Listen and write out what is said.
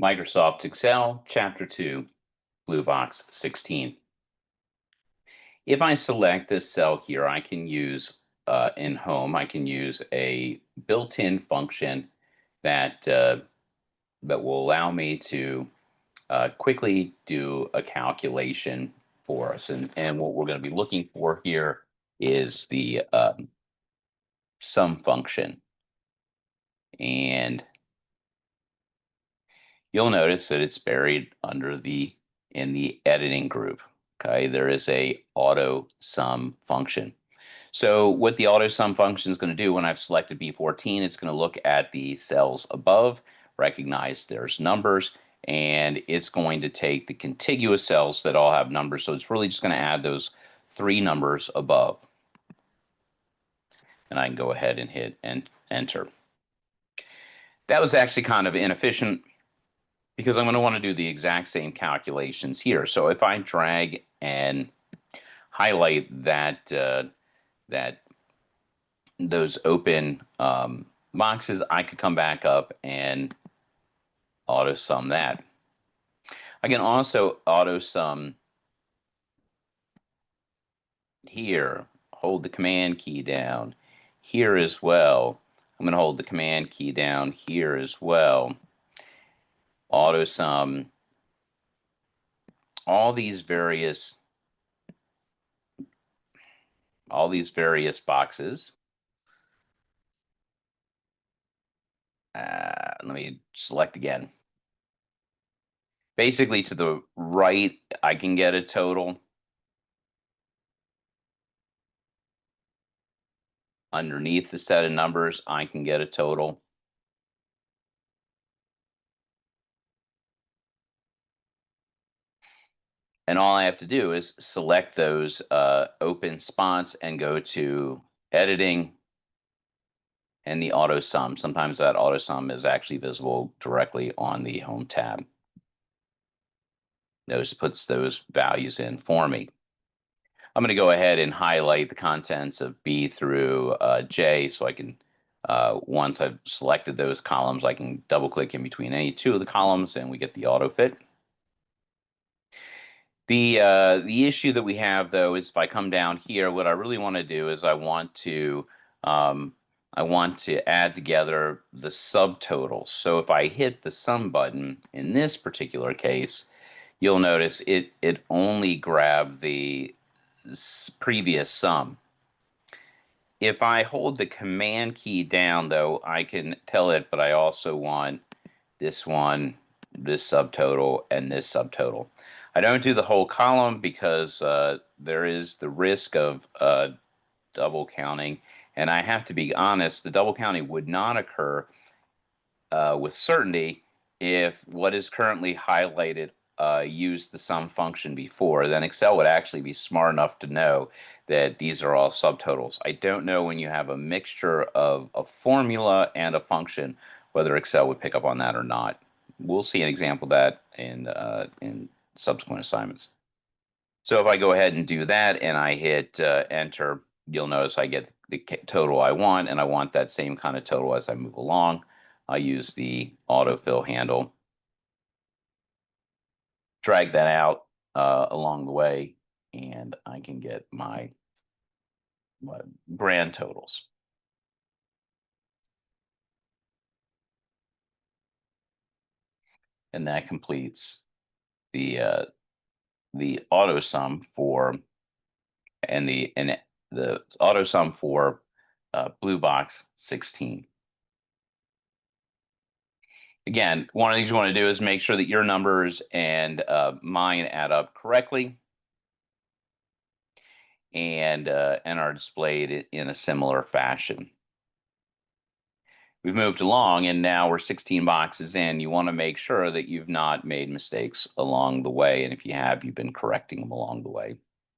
Microsoft Excel, Chapter 2, Blue Box 16. If I select this cell here, I can use in Home, I can use a built-in function that that will allow me to quickly do a calculation for us. And what we're going to be looking for here is the sum function. And you'll notice that it's buried under in the editing group. Okay, there is a auto sum function. So what the auto sum function is going to do when I've selected B14, it's going to look at the cells above, recognize there's numbers, and it's going to take the contiguous cells that all have numbers. So it's really just going to add those three numbers above. And I can go ahead and hit enter. That was actually kind of inefficient because I'm going to want to do the exact same calculations here. So if I drag and highlight that those open boxes, I could come back up and auto sum that. I can also auto sum here, hold the command key down here as well. I'm going to hold the command key down here as well. Auto sum all these various boxes. Let me select again. Basically, to the right, I can get a total. Underneath the set of numbers, I can get a total. And all I have to do is select those open spots and go to editing and the auto sum. Sometimes that auto sum is actually visible directly on the home tab. Notice it puts those values in for me. I'm going to go ahead and highlight the contents of B through J so I can, once I've selected those columns, I can double click in between any two of the columns and we get the auto fit. The issue that we have though is if I come down here, what I really want to do is I want to add together the subtotals. So if I hit the sum button in this particular case, you'll notice it only grabbed the previous sum. If I hold the command key down though, I can tell it, but I also want this one, this subtotal, and this subtotal. I don't do the whole column because there is the risk of double counting. And I have to be honest, the double counting would not occur with certainty if what is currently highlighted used the sum function before. Then Excel would actually be smart enough to know that these are all subtotals. I don't know when you have a mixture of a formula and a function, whether Excel would pick up on that or not. We'll see an example of that in subsequent assignments. So if I go ahead and do that and I hit enter, you'll notice I get the total I want, and I want that same kind of total as I move along. I use the autofill handle, drag that out along the way, and I can get my grand totals. And that completes the auto sum for the auto sum for Blue Box 16. Again, one of the things you want to do is make sure that your numbers and mine add up correctly and are displayed in a similar fashion. We've moved along and now we're 16 boxes in. You want to make sure that you've not made mistakes along the way. And if you have, you've been correcting them along the way.